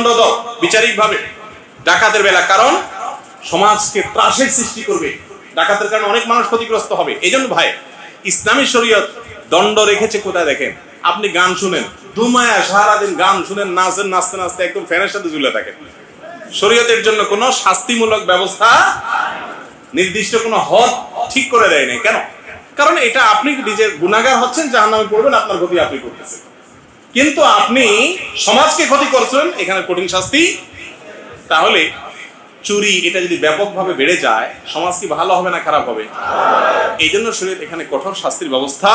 দণ্ড দাও বিচারিকভাবে ডাকাতের বেলা, কারণ সমাজকে ত্রাসের সৃষ্টি করবে, ডাকাতের কারণে অনেক মানুষ ক্ষতিগ্রস্ত হবে। এই জন্য ভাই ইসলামী শরীয়ত দণ্ড রেখেছে কোথায় দেখেন, আপনি গান শুনেন, দুমায়া সারাদিন গান শুনেন, নাচেন, নাচতে নাচতে একদম ফ্যানের সাথে ঝুলে থাকেন, শরীয়তের জন্য কোনো শাস্তিমূলক ব্যবস্থা নির্দিষ্ট কোনো হদ ঠিক করে দেয় নাই। কেন? কারণ এটা আপনি নিজে গুনাহগার হচ্ছেন, জাহান্নামে পড়বেন, আপনার ক্ষতি আপনি করতেছেন, কিন্তু আপনি সমাজকে ক্ষতি করছেন, এখানে কঠিন শাস্তি। তাহলে চুরি এটা যদি ব্যাপকভাবে বেড়ে যায়, সমাজ কি ভালো হবে না খারাপ হবে? এই জন্য শরীয়ত এখানে কঠোর শাস্তির ব্যবস্থা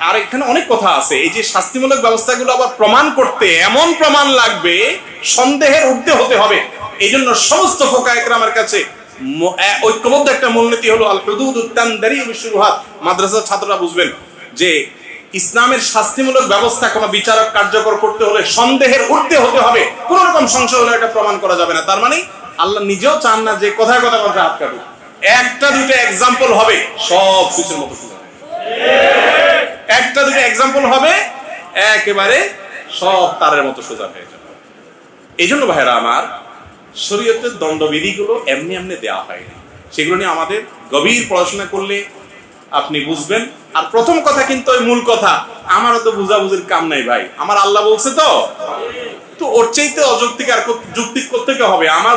আর এখানে অনেক কথা আছে। এই যে শাস্তিমূলক ব্যবস্থাগুলো আবার প্রমাণ করতে এমন প্রমাণ লাগবে, সন্দেহের ঊর্ধ্বে হতে হবে। এই জন্য সমস্ত ফুকায়ে কেরামের কাছে ঐক্যবদ্ধ একটা মূলনীতি হলো আল হুদুদুত তানদারিউ বিশুবহাত। মাদ্রাসার ছাত্ররা বুঝবেন যে ইসলামের শাস্তিমূলক ব্যবস্থা কোনো বিচারক কার্যকর করতে হলে সন্দেহের ঊর্ধ্বে হতে হবে, কোন রকম সংশয় হলে এটা প্রমাণ করা যাবে না। তার মানে আল্লাহ নিজেও চান না যে কথায় কথা কথা হাত কাটুক, একটা দুটো এক্সাম্পল হবে সব সুইচের মতো সোজা, একটা দুটো এক্সাম্পল হবে একেবারে সব তারের মতো সোজা হয়ে যাবে। এই জন্য ভাইরা আমার, শরীয়তের দণ্ডবিধিগুলো এমনি এমনি দেওয়া হয়নি, সেগুলো নিয়ে আমাদের গভীর পড়াশোনা করলে আপনি বুঝবেন। আর প্রথম কথা কিন্তু ওই মূল কথা, আমারও তো বুঝাবুঝির কাম নাই ভাই, আমার আল্লাহ বলছে তো ওর চাইতে অযৌক্তিক আর যুক্তি করতে হবে আমার